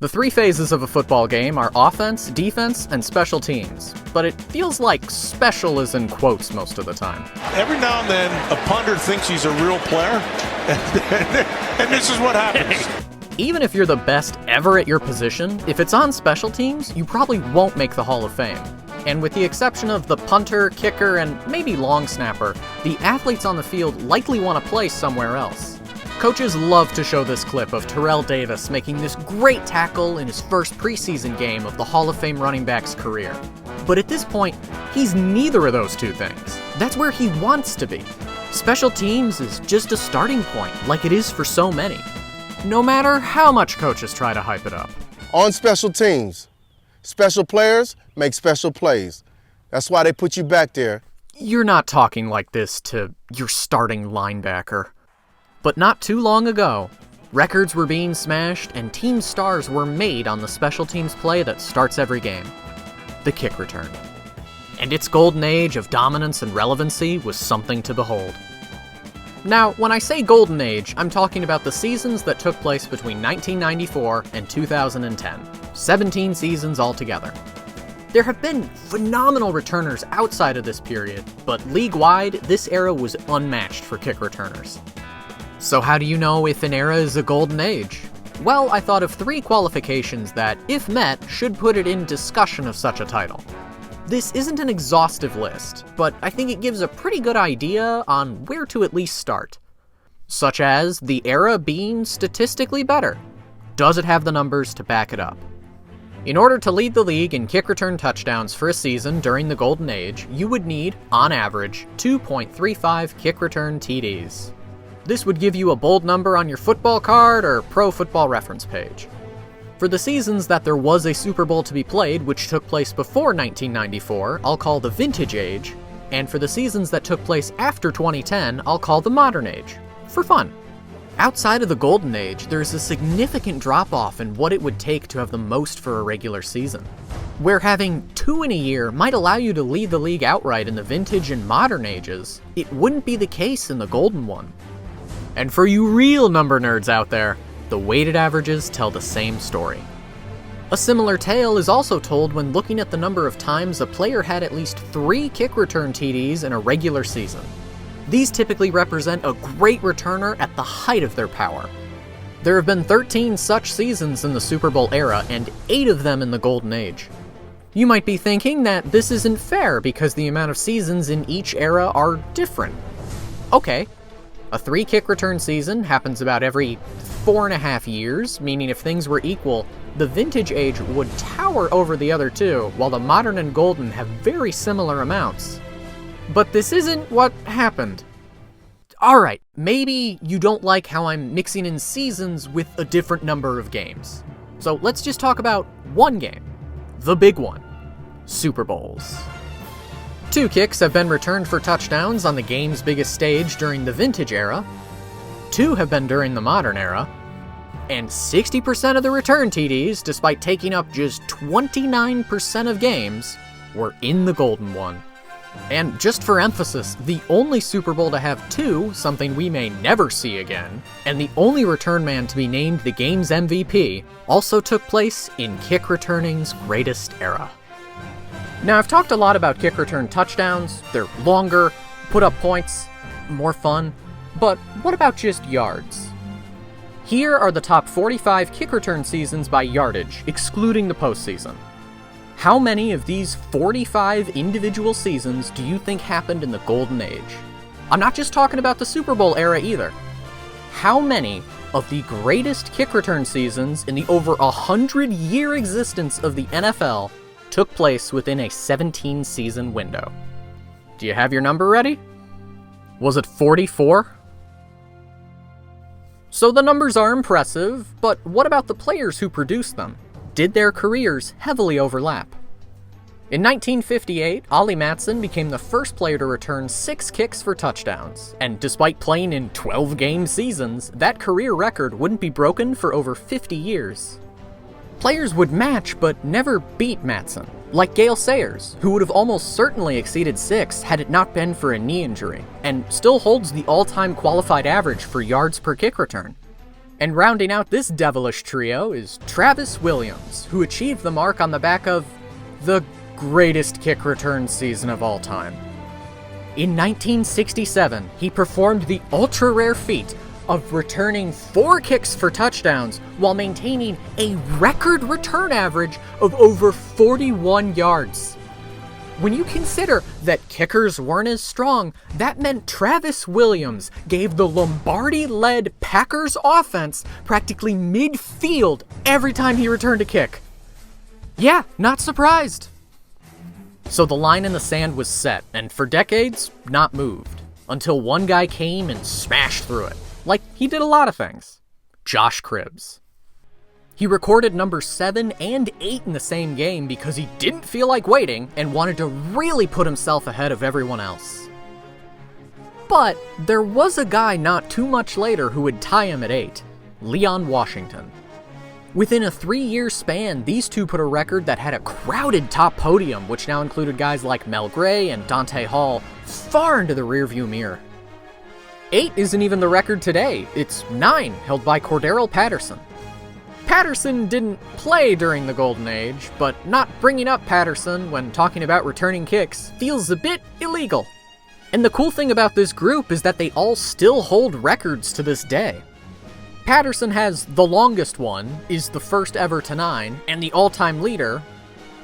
The three phases of a football game are offense, defense, and special teams, but it feels like special is in quotes most of the time. Every now and then, a punter thinks he's a real player, and this is what happens. Even if you're the best ever at your position, if it's on special teams, you probably won't make the Hall of Fame. And with the exception of the punter, kicker, and maybe long snapper, the athletes on the field likely want to play somewhere else. Coaches love to show this clip of Terrell Davis making this great tackle in his first preseason game of the Hall of Fame running back's career. But at this point, he's neither of those two things. That's where he wants to be. Special teams is just a starting point, like it is for so many. No matter how much coaches try to hype it up. On special teams, special players make special plays. That's why they put you back there. You're not talking like this to your starting linebacker. But not too long ago, records were being smashed and team stars were made on the special teams play that starts every game: the kick return. And its golden age of dominance and relevancy was something to behold. Now, when I say golden age, I'm talking about the seasons that took place between 1994 and 2010. 17 seasons altogether. There have been phenomenal returners outside of this period, but league-wide, this era was unmatched for kick returners. So how do you know if an era is a golden age? Well, I thought of 3 qualifications that, if met, should put it in discussion of such a title. This isn't an exhaustive list, but I think it gives a pretty good idea on where to at least start. Such as the era being statistically better. Does it have the numbers to back it up? In order to lead the league in kick return touchdowns for a season during the golden age, you would need, on average, 2.35 kick return TDs. This would give you a bold number on your football card or Pro Football Reference page. For the seasons that there was a Super Bowl to be played, which took place before 1994, I'll call the vintage age, and for the seasons that took place after 2010, I'll call the modern age, for fun. Outside of the golden age, there's a significant drop-off in what it would take to have the most for a regular season. Where having 2 in a year might allow you to lead the league outright in the vintage and modern ages, it wouldn't be the case in the golden one. And for you real number nerds out there, the weighted averages tell the same story. A similar tale is also told when looking at the number of times a player had at least 3 kick return TDs in a regular season. These typically represent a great returner at the height of their power. There have been 13 such seasons in the Super Bowl era, and 8 of them in the Golden Age. You might be thinking that this isn't fair because the amount of seasons in each era are different. Okay. A 3 kick return season happens about every 4.5 years, meaning if things were equal, the vintage age would tower over the other 2, while the modern and golden have very similar amounts. But this isn't what happened. Alright, maybe you don't like how I'm mixing in seasons with a different number of games. So let's just talk about one game. The big one. Super Bowls. 2 kicks have been returned for touchdowns on the game's biggest stage during the vintage era, 2 have been during the modern era, and 60% of the return TDs, despite taking up just 29% of games, were in the golden one. And just for emphasis, the only Super Bowl to have 2, something we may never see again, and the only return man to be named the game's MVP, also took place in kick returning's greatest era. Now, I've talked a lot about kick return touchdowns. They're longer, put up points, more fun. But what about just yards? Here are the top 45 kick return seasons by yardage, excluding the postseason. How many of these 45 individual seasons do you think happened in the Golden Age? I'm not just talking about the Super Bowl era either. How many of the greatest kick return seasons in the over 100-year existence of the NFL took place within a 17-season window? Do you have your number ready? Was it 44? So the numbers are impressive, but what about the players who produced them? Did their careers heavily overlap? In 1958, Ollie Matson became the first player to return 6 kicks for touchdowns, and despite playing in 12-game seasons, that career record wouldn't be broken for over 50 years. Players would match but never beat Matson, like Gale Sayers, who would have almost certainly exceeded 6 had it not been for a knee injury, and still holds the all-time qualified average for yards per kick return. And rounding out this devilish trio is Travis Williams, who achieved the mark on the back of the greatest kick return season of all time. In 1967, he performed the ultra-rare feat of returning 4 kicks for touchdowns while maintaining a record return average of over 41 yards. When you consider that kickers weren't as strong, that meant Travis Williams gave the Lombardi-led Packers offense practically midfield every time he returned a kick. Yeah, not surprised. So the line in the sand was set, and for decades, not moved, until one guy came and smashed through it, like he did a lot of things. Josh Cribbs. He recorded numbers 7 and 8 in the same game because he didn't feel like waiting and wanted to really put himself ahead of everyone else. But there was a guy not too much later who would tie him at 8, Leon Washington. Within a 3-year span, these two put a record that had a crowded top podium, which now included guys like Mel Gray and Dante Hall, far into the rearview mirror. 8 isn't even the record today, it's 9, held by Cordero Patterson. Patterson didn't play during the Golden Age, but not bringing up Patterson when talking about returning kicks feels a bit illegal. And the cool thing about this group is that they all still hold records to this day. Patterson has the longest one, is the first ever to 9, and the all-time leader.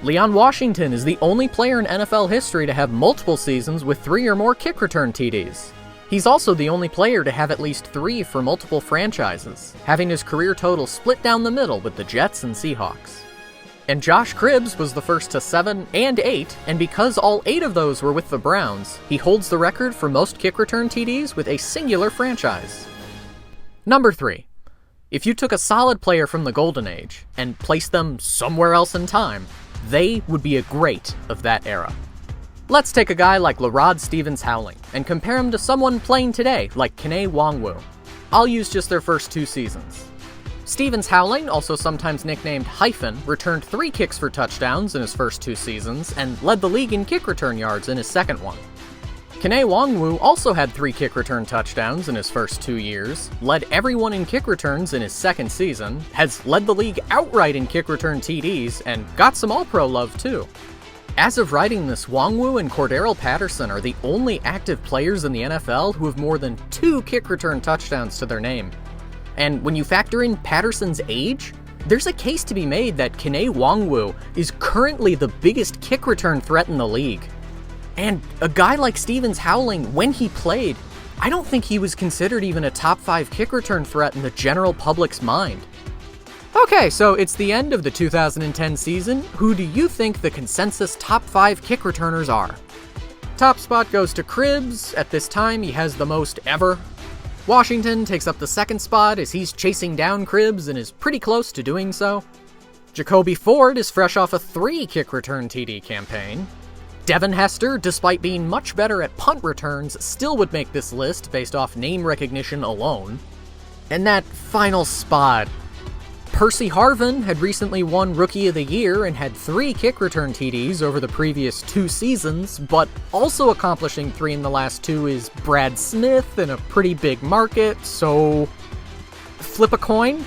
Leon Washington is the only player in NFL history to have multiple seasons with 3 or more kick return TDs. He's also the only player to have at least 3 for multiple franchises, having his career total split down the middle with the Jets and Seahawks. And Josh Cribbs was the first to 7 and 8, and because all 8 of those were with the Browns, he holds the record for most kick return TDs with a singular franchise. Number 3. If you took a solid player from the Golden Age and placed them somewhere else in time, they would be a great of that era. Let's take a guy like LaRod Stephens-Howling and compare him to someone playing today like Kene Nwangwu. I'll use just their first 2 seasons. Stephens-Howling, also sometimes nicknamed Hyphen, returned 3 kicks for touchdowns in his first 2 seasons and led the league in kick return yards in his second one. Kene Nwangwu also had 3 kick return touchdowns in his first 2 years, led everyone in kick returns in his second season, has led the league outright in kick return TDs, and got some All-Pro love too. As of writing this, Nwangwu and Cordero Patterson are the only active players in the NFL who have more than 2 kick return touchdowns to their name. And when you factor in Patterson's age, there's a case to be made that Kene Nwangwu is currently the biggest kick return threat in the league. And a guy like Stephens-Howling, when he played, I don't think he was considered even a top 5 kick return threat in the general public's mind. Okay, so it's the end of the 2010 season. Who do you think the consensus top 5 kick returners are? Top spot goes to Cribbs. At this time, he has the most ever. Washington takes up the second spot as he's chasing down Cribbs and is pretty close to doing so. Jacoby Ford is fresh off a 3 kick return TD campaign. Devin Hester, despite being much better at punt returns, still would make this list based off name recognition alone. And that final spot. Percy Harvin had recently won Rookie of the Year and had 3 kick return TDs over the previous 2 seasons, but also accomplishing 3 in the last 2 is Brad Smith in a pretty big market, so flip a coin?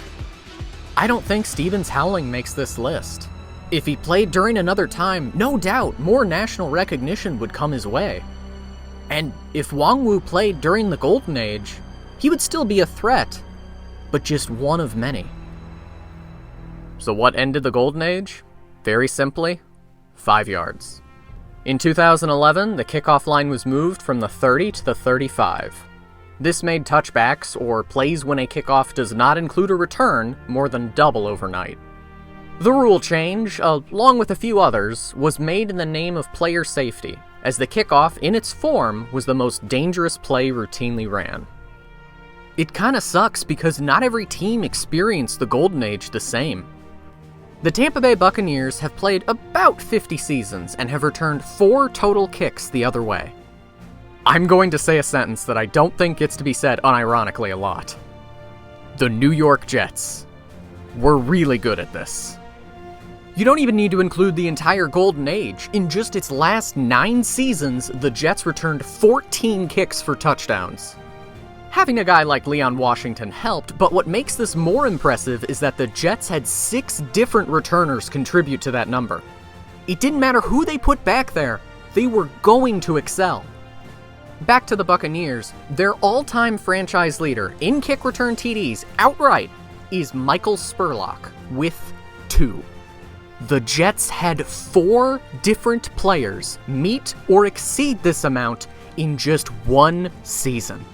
I don't think Stephens-Howling makes this list. If he played during another time, no doubt more national recognition would come his way. And if Nwangwu played during the Golden Age, he would still be a threat, but just one of many. So what ended the Golden Age? Very simply, 5 yards. In 2011, the kickoff line was moved from the 30 to the 35. This made touchbacks, or plays when a kickoff does not include a return, more than double overnight. The rule change, along with a few others, was made in the name of player safety, as the kickoff, in its form, was the most dangerous play routinely ran. It kinda sucks because not every team experienced the Golden Age the same. The Tampa Bay Buccaneers have played about 50 seasons and have returned 4 total kicks the other way. I'm going to say a sentence that I don't think gets to be said unironically a lot. The New York Jets were really good at this. You don't even need to include the entire Golden Age. In just its last 9 seasons, the Jets returned 14 kicks for touchdowns. Having a guy like Leon Washington helped, but what makes this more impressive is that the Jets had 6 different returners contribute to that number. It didn't matter who they put back there, they were going to excel. Back to the Buccaneers, their all-time franchise leader in kick return TDs outright is Michael Spurlock with 2. The Jets had 4 different players meet or exceed this amount in just 1 season.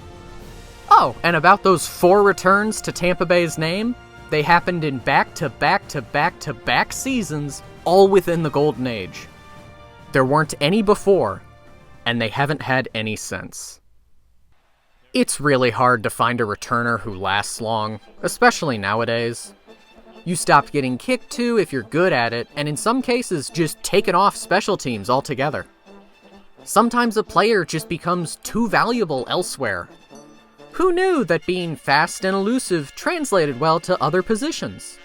Oh, and about those 4 returns to Tampa Bay's name, they happened in back-to-back-to-back-to-back seasons, all within the Golden Age. There weren't any before, and they haven't had any since. It's really hard to find a returner who lasts long, especially nowadays. You stop getting kicked to if you're good at it, and in some cases just taken off special teams altogether. Sometimes a player just becomes too valuable elsewhere. Who knew that being fast and elusive translated well to other positions?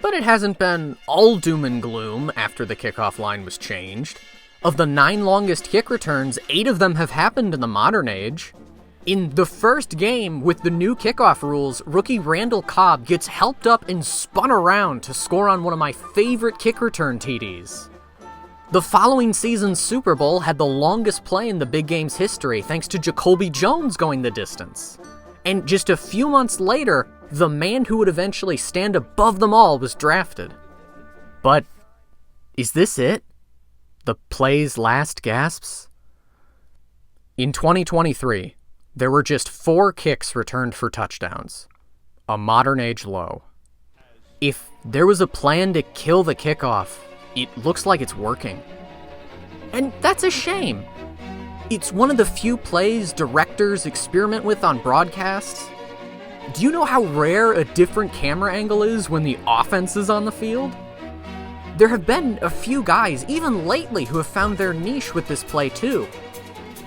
But it hasn't been all doom and gloom after the kickoff line was changed. Of the 9 longest kick returns, 8 of them have happened in the modern age. In the first game with the new kickoff rules, rookie Randall Cobb gets helped up and spun around to score on one of my favorite kick return TDs. The following season's Super Bowl had the longest play in the big game's history thanks to Jacoby Jones going the distance. And just a few months later, the man who would eventually stand above them all was drafted. But is this it? The play's last gasps? In 2023, there were just 4 kicks returned for touchdowns. A modern age low. If there was a plan to kill the kickoff, it looks like it's working. And that's a shame. It's one of the few plays directors experiment with on broadcasts. Do you know how rare a different camera angle is when the offense is on the field? There have been a few guys, even lately, who have found their niche with this play too.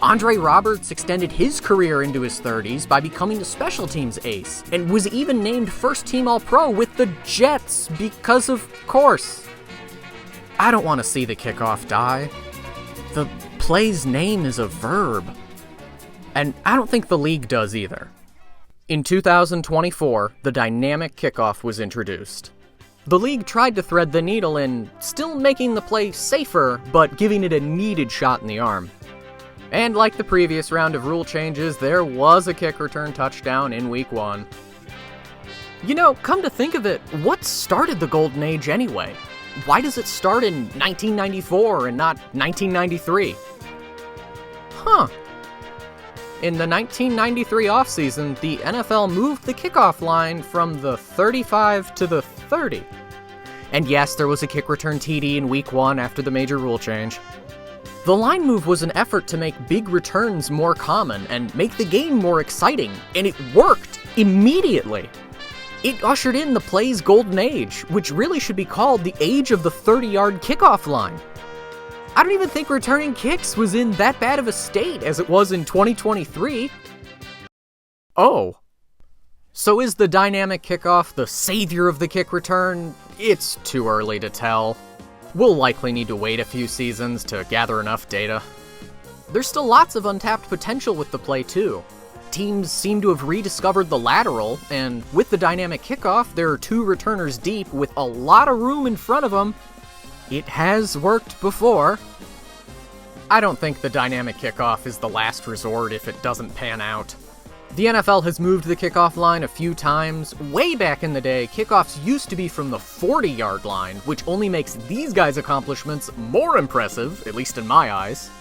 Andre Roberts extended his career into his 30s by becoming a special teams ace, and was even named first-team All-Pro with the Jets because, of course. I don't want to see the kickoff die. The play's name is a verb. And I don't think the league does either. In 2024, the dynamic kickoff was introduced. The league tried to thread the needle in still making the play safer, but giving it a needed shot in the arm. And like the previous round of rule changes, there was a kick return touchdown in Week 1. You know, come to think of it, what started the Golden Age anyway? Why does it start in 1994 and not 1993? Huh. In the 1993 offseason, the NFL moved the kickoff line from the 35 to the 30. And yes, there was a kick return TD in Week 1 after the major rule change. The line move was an effort to make big returns more common and make the game more exciting, and it worked immediately. It ushered in the play's golden age, which really should be called the age of the 30-yard kickoff line. I don't even think returning kicks was in that bad of a state as it was in 2023. Oh. So is the dynamic kickoff the savior of the kick return? It's too early to tell. We'll likely need to wait a few seasons to gather enough data. There's still lots of untapped potential with the play too. Teams seem to have rediscovered the lateral, and with the dynamic kickoff, there are 2 returners deep with a lot of room in front of them. It has worked before. I don't think the dynamic kickoff is the last resort if it doesn't pan out. The NFL has moved the kickoff line a few times. Way back in the day, kickoffs used to be from the 40-yard line, which only makes these guys' accomplishments more impressive, at least in my eyes.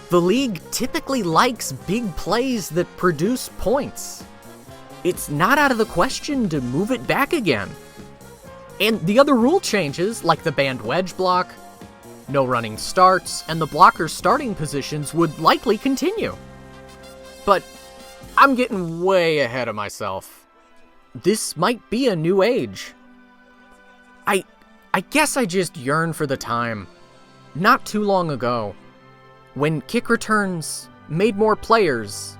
The league typically likes big plays that produce points. It's not out of the question to move it back again. And the other rule changes, like the banned wedge block, no running starts, and the blocker's starting positions would likely continue. But I'm getting way ahead of myself. This might be a new age. I guess I just yearn for the time, not too long ago, when kick returns made more players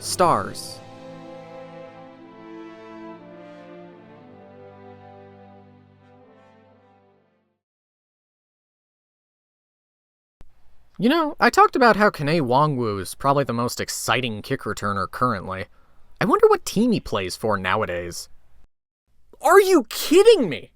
stars. You know, I talked about how Kane Wongwu is probably the most exciting kick returner currently. I wonder what team he plays for nowadays. Are you kidding me?